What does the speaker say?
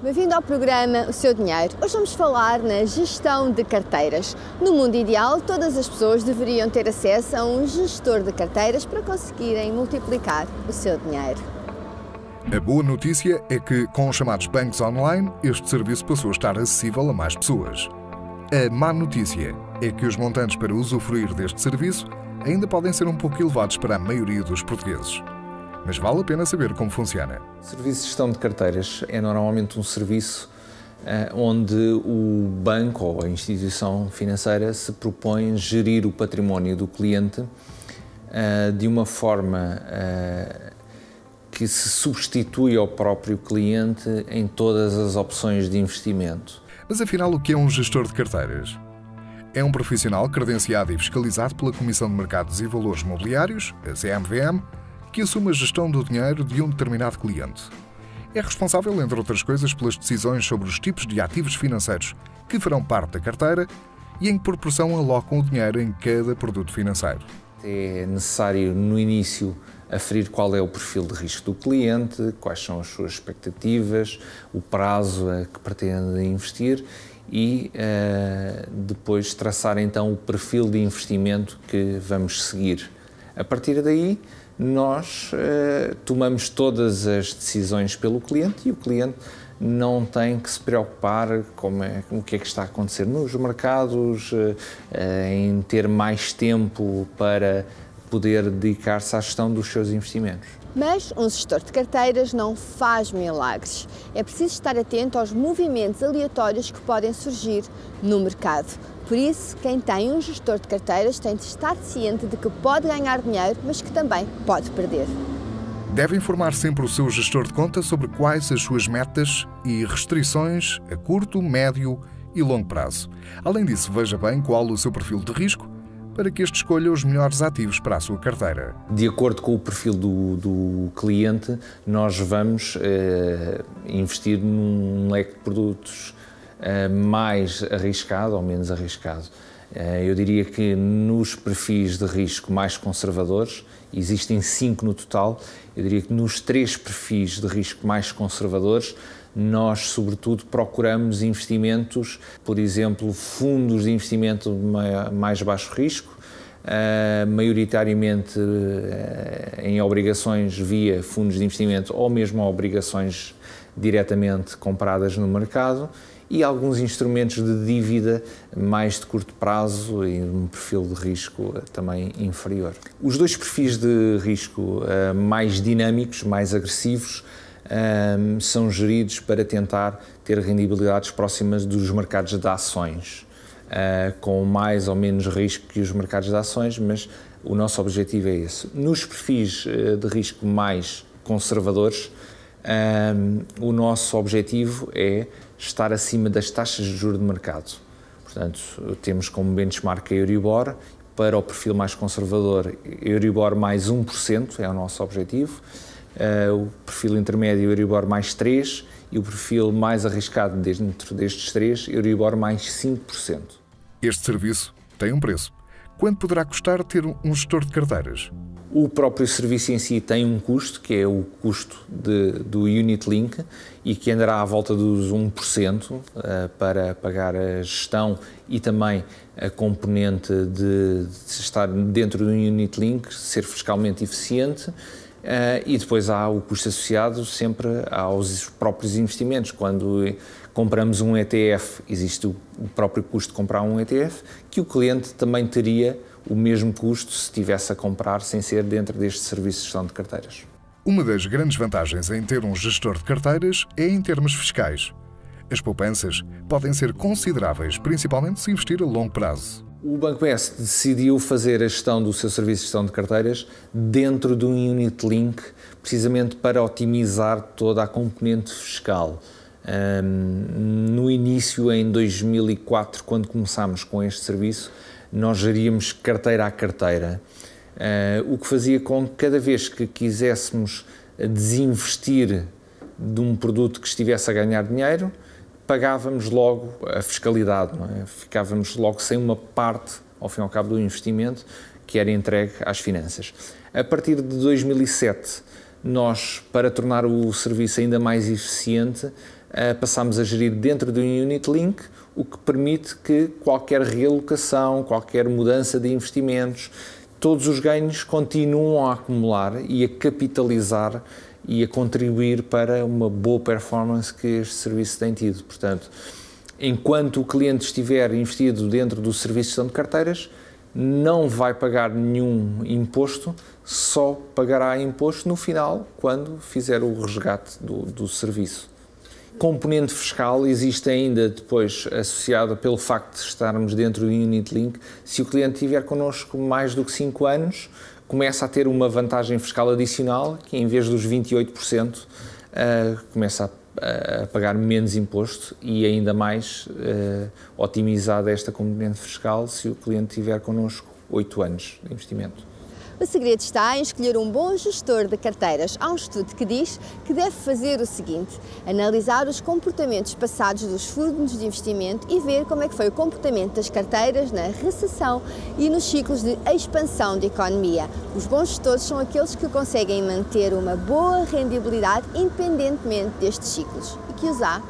Bem-vindo ao programa O Seu Dinheiro. Hoje vamos falar na gestão de carteiras. No mundo ideal, todas as pessoas deveriam ter acesso a um gestor de carteiras para conseguirem multiplicar o seu dinheiro. A boa notícia é que, com os chamados bancos online, este serviço passou a estar acessível a mais pessoas. A má notícia é que os montantes para usufruir deste serviço ainda podem ser um pouco elevados para a maioria dos portugueses. Mas vale a pena saber como funciona. O serviço de gestão de carteiras é normalmente um serviço onde o banco ou a instituição financeira se propõe gerir o património do cliente de uma forma que se substitui ao próprio cliente em todas as opções de investimento. Mas afinal, o que é um gestor de carteiras? É um profissional credenciado e fiscalizado pela Comissão de Mercados e Valores Mobiliários, a CMVM, que assume a gestão do dinheiro de um determinado cliente. É responsável, entre outras coisas, pelas decisões sobre os tipos de ativos financeiros que farão parte da carteira e em que proporção alocam o dinheiro em cada produto financeiro. É necessário, no início, aferir qual é o perfil de risco do cliente, quais são as suas expectativas, o prazo a que pretende investir e depois traçar então o perfil de investimento que vamos seguir. A partir daí, nós tomamos todas as decisões pelo cliente e o cliente não tem que se preocupar com o que é que está a acontecer nos mercados, em ter mais tempo para poder dedicar-se à gestão dos seus investimentos. Mas um gestor de carteiras não faz milagres. É preciso estar atento aos movimentos aleatórios que podem surgir no mercado. Por isso, quem tem um gestor de carteiras tem de estar ciente de que pode ganhar dinheiro, mas que também pode perder. Deve informar sempre o seu gestor de conta sobre quais as suas metas e restrições a curto, médio e longo prazo. Além disso, veja bem qual o seu perfil de risco para que este escolha os melhores ativos para a sua carteira. De acordo com o perfil do cliente, nós vamos investir num leque de produtos mais arriscado ou menos arriscado. Eu diria que nos perfis de risco mais conservadores, existem 5 no total, eu diria que nos 3 perfis de risco mais conservadores, nós sobretudo procuramos investimentos, por exemplo, fundos de investimento de mais baixo risco, maioritariamente em obrigações via fundos de investimento ou mesmo obrigações diretamente compradas no mercado, e alguns instrumentos de dívida mais de curto prazo e um perfil de risco também inferior. Os 2 perfis de risco mais dinâmicos, mais agressivos, são geridos para tentar ter rendibilidades próximas dos mercados de ações, com mais ou menos risco que os mercados de ações, mas o nosso objetivo é esse. Nos perfis de risco mais conservadores, o nosso objetivo é estar acima das taxas de juros de mercado. Portanto, temos como benchmark a Euribor. Para o perfil mais conservador, Euribor mais 1% é o nosso objetivo. O perfil intermédio, Euribor mais 3%, e o perfil mais arriscado dentro destes 3, Euribor mais 5%. Este serviço tem um preço. Quanto poderá custar ter um gestor de carteiras? O próprio serviço em si tem um custo, que é o custo do Unit Link, e que andará à volta dos 1% para pagar a gestão e também a componente de estar dentro do Unit Link, ser fiscalmente eficiente. E depois há o custo associado sempre aos próprios investimentos. Quando compramos um ETF, existe o próprio custo de comprar um ETF, que o cliente também teria o mesmo custo se estivesse a comprar sem ser dentro deste serviço de gestão de carteiras. Uma das grandes vantagens em ter um gestor de carteiras é em termos fiscais. As poupanças podem ser consideráveis, principalmente se investir a longo prazo. O Banco S decidiu fazer a gestão do seu serviço de gestão de carteiras dentro de um Unit Link, precisamente para otimizar toda a componente fiscal. No início, em 2004, quando começámos com este serviço, nós geríamos carteira a carteira, o que fazia com que cada vez que quiséssemos desinvestir de um produto que estivesse a ganhar dinheiro, pagávamos logo a fiscalidade, não é? Ficávamos logo sem uma parte, ao fim e ao cabo, do investimento que era entregue às finanças. A partir de 2007, nós, para tornar o serviço ainda mais eficiente, passamos a gerir dentro do Unit Link, o que permite que qualquer realocação, qualquer mudança de investimentos, todos os ganhos continuam a acumular e a capitalizar e a contribuir para uma boa performance que este serviço tem tido. Portanto, enquanto o cliente estiver investido dentro do serviço de gestão de carteiras, não vai pagar nenhum imposto, só pagará imposto no final, quando fizer o resgate do serviço. Componente fiscal existe ainda depois associada pelo facto de estarmos dentro do Unit Link. Se o cliente estiver connosco mais do que 5 anos, começa a ter uma vantagem fiscal adicional, que em vez dos 28%, começa a pagar menos imposto e ainda mais otimizada esta componente fiscal se o cliente tiver connosco 8 anos de investimento. O segredo está em escolher um bom gestor de carteiras. Há um estudo que diz que deve fazer o seguinte: analisar os comportamentos passados dos fundos de investimento e ver como é que foi o comportamento das carteiras na recessão e nos ciclos de expansão da economia. Os bons gestores são aqueles que conseguem manter uma boa rendibilidade independentemente destes ciclos e que os há.